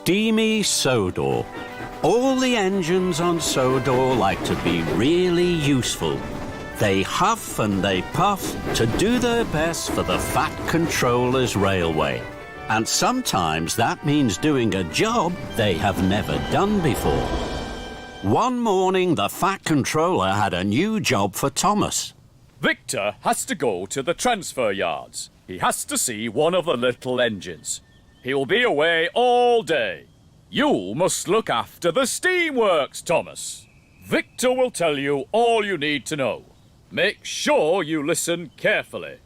Steamy Sodor. All the engines on Sodor like to be really useful. They huff and they puff to do their best for the Fat Controller's railway. And sometimes that means doing a job they have never done before. One morning, the Fat Controller had a new job for Thomas. Victor has to go to the transfer yards. He has to see one of the little engines. He'll be away all day. You must look after the steamworks, Thomas. Victor will tell you all you need to know. Make sure you listen carefully.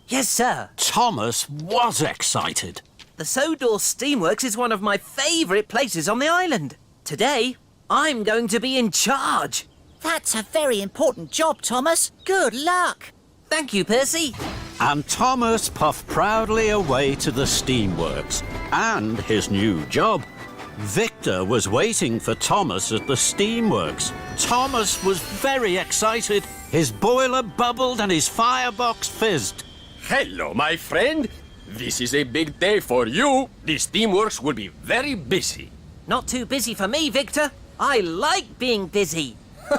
Yes, sir. Thomas was excited. The Sodor Steamworks is one of my favourite places on the island. Today, I'm going to be in charge. That's a very important job, Thomas. Good luck. Thank you, Percy. And Thomas puffed proudly away to the steamworks and his new job. Victor was waiting for Thomas at the steamworks. Thomas was very excited. His boiler bubbled and his firebox fizzed. Hello, my friend. This is a big day for you. The steamworks will be very busy. Not too busy for me, Victor. I like being busy.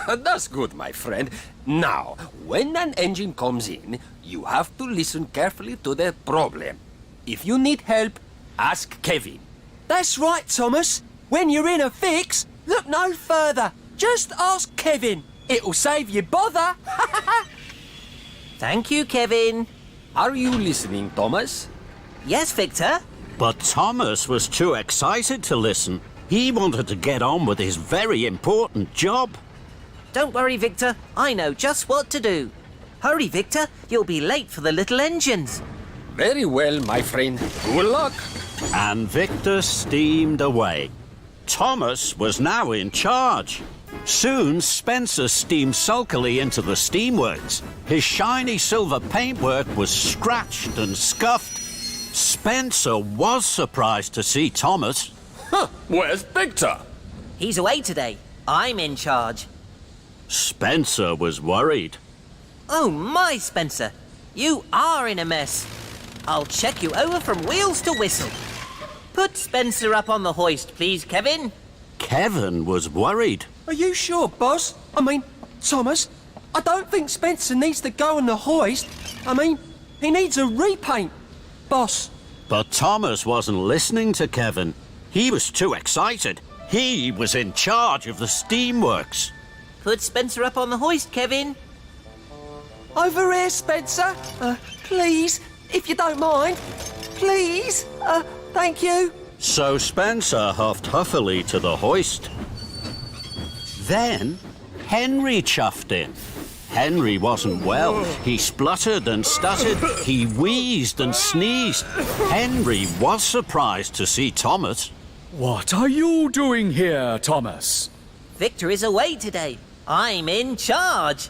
That's good, my friend. Now, when an engine comes in, you have to listen carefully to the problem. If you need help, ask Kevin. That's right, Thomas. When you're in a fix, look no further. Just ask Kevin. It'll save you bother. Thank you, Kevin. Are you listening, Thomas? Yes, Victor. But Thomas was too excited to listen. He wanted to get on with his very important job. Don't worry, Victor. I know just what to do. Hurry, Victor. You'll be late for the little engines. Very well, my friend. Good luck. And Victor steamed away. Thomas was now in charge. Soon, Spencer steamed sulkily into the steamworks. His shiny silver paintwork was scratched and scuffed. Spencer was surprised to see Thomas. Huh, where's Victor? He's away today. I'm in charge. Spencer was worried. Oh my, Spencer. You are in a mess. I'll check you over from wheels to whistle. Put Spencer up on the hoist, please, Kevin. Kevin was worried. Are you sure, boss? I mean, Thomas, I don't think Spencer needs to go on the hoist. I mean, he needs a repaint, boss. But Thomas wasn't listening to Kevin. He was too excited. He was in charge of the steamworks. Put Spencer up on the hoist, Kevin. Over here, Spencer. Please, if you don't mind. Please. Thank you. So Spencer huffed huffily to the hoist. Then Henry chuffed in. Henry wasn't well. He spluttered and stuttered. He wheezed and sneezed. Henry was surprised to see Thomas. What are you doing here, Thomas? Victor is away today. I'm in charge.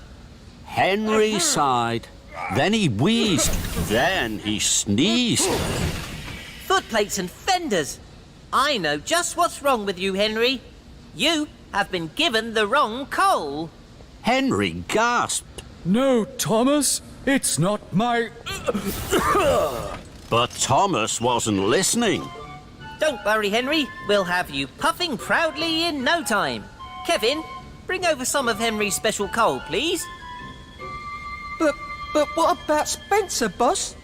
Henry sighed. Then he wheezed. Then he sneezed. Footplates and fenders. I know just what's wrong with you, Henry. You have been given the wrong coal. Henry gasped. No, Thomas. It's not my... But Thomas wasn't listening. Don't worry, Henry. We'll have you puffing proudly in no time. Kevin, bring over some of Henry's special coal, please. But what about Spencer, boss?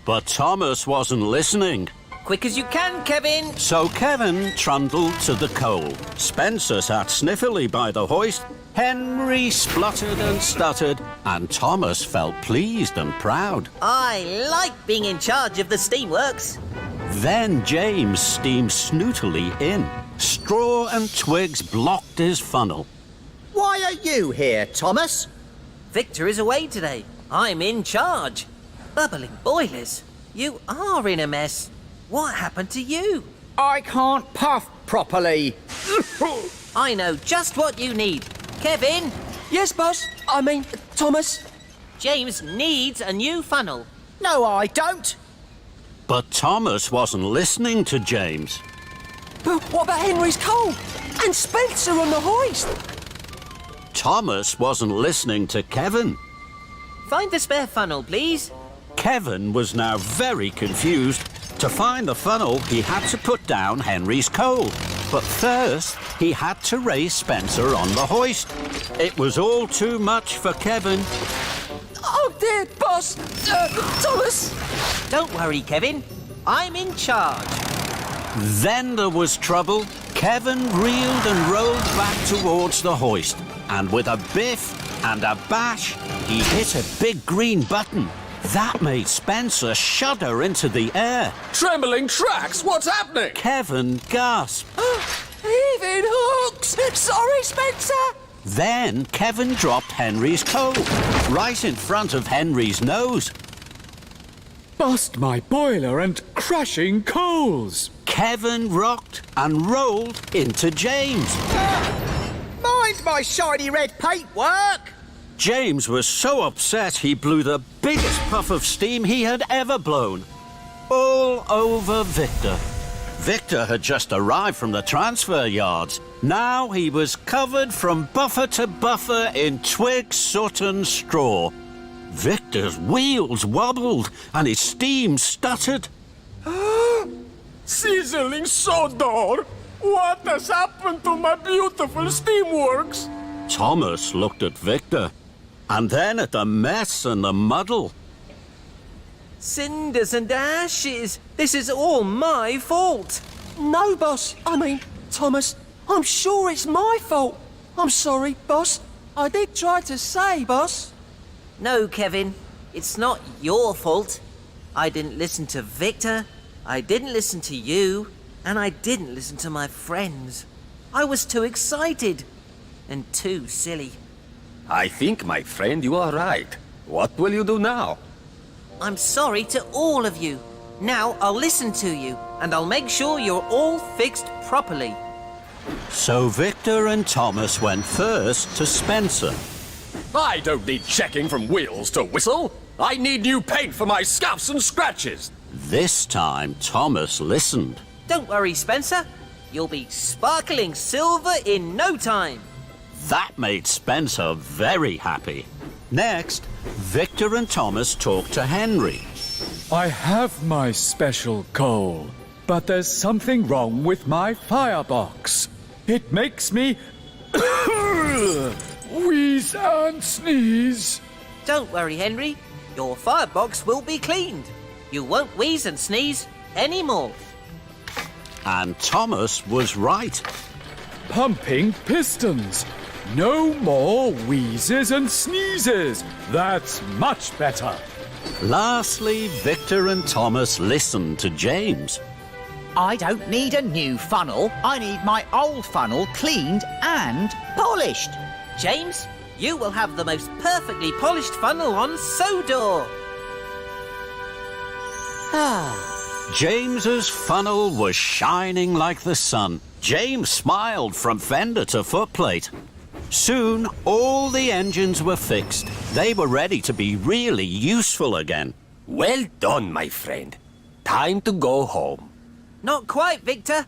But Thomas wasn't listening. Quick as you can, Kevin. So Kevin trundled to the coal. Spencer sat sniffily by the hoist. Henry spluttered and stuttered, and Thomas felt pleased and proud. I like being in charge of the steamworks. Then James steamed snootily in. Straw and twigs blocked his funnel. Why are you here, Thomas? Victor is away today. I'm in charge. Bubbling boilers. You are in a mess. What happened to you? I can't puff properly. I know just what you need. Kevin, Yes, boss. I mean, Thomas. James needs a new funnel. No, I don't. But Thomas wasn't listening to James. But what about Henry's coal? And Spencer on the hoist? Thomas wasn't listening to Kevin. Find the spare funnel, please. Kevin was now very confused. To find the funnel, he had to put down Henry's coal. But first, he had to raise Spencer on the hoist. It was all too much for Kevin. Oh dear, boss! Thomas! Don't worry, Kevin. I'm in charge. Then there was trouble. Kevin reeled and rolled back towards the hoist. And with a biff and a bash, he hit a big green button. That made Spencer shudder into the air. Trembling tracks, what's happening? Kevin gasped. Heaving hooks! Sorry, Spencer! Then Kevin dropped Henry's coal right in front of Henry's nose. Bust my boiler and crashing coals. Kevin rocked and rolled into James. Mind my shiny red paintwork! James was so upset he blew the biggest puff of steam he had ever blown. All over Victor. Victor had just arrived from the transfer yards. Now he was covered from buffer to buffer in twig, soot and straw. Victor's wheels wobbled and his steam stuttered. Sizzling Sodor! What has happened to my beautiful steamworks? Thomas looked at Victor and then at the mess and the muddle. Cinders and ashes. This is all my fault. No, boss. Thomas, I'm sure it's my fault. I'm sorry, boss. I did try to say, boss. No, Kevin. It's not your fault. I didn't listen to Victor. I didn't listen to you. And I didn't listen to my friends. I was too excited. And too silly. I think, my friend, you are right. What will you do now? I'm sorry to all of you. Now I'll listen to you, and I'll make sure you're all fixed properly. So Victor and Thomas went first to Spencer. I don't need checking from wheels to whistle. I need new paint for my scuffs and scratches. This time Thomas listened. Don't worry, Spencer. You'll be sparkling silver in no time. That made Spencer very happy. Next, Victor and Thomas talked to Henry. I have my special coal, but there's something wrong with my firebox. It makes me wheeze and sneeze. Don't worry, Henry. Your firebox will be cleaned. You won't wheeze and sneeze anymore. And Thomas was right. Pumping pistons. No more wheezes and sneezes. That's much better. Lastly, Victor and Thomas listened to James. I don't need a new funnel. I need my old funnel cleaned and polished. James, you will have the most perfectly polished funnel on Sodor. James's funnel was shining like the sun. James smiled from fender to footplate. Soon, all the engines were fixed. They were ready to be really useful again. Well done, my friend. Time to go home. Not quite, Victor.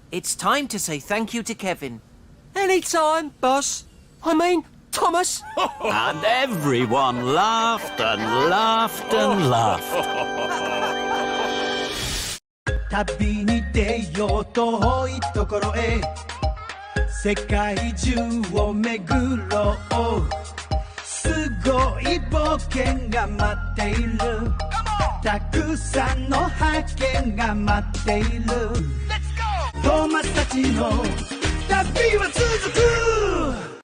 It's time to say thank you to Kevin. Anytime, boss. Thomas. And everyone laughed and laughed and laughed. 旅に出よう遠いところへ世界中を巡ろうすごい冒険が待っているたくさんの発見が待っているトーマスたちの旅は続く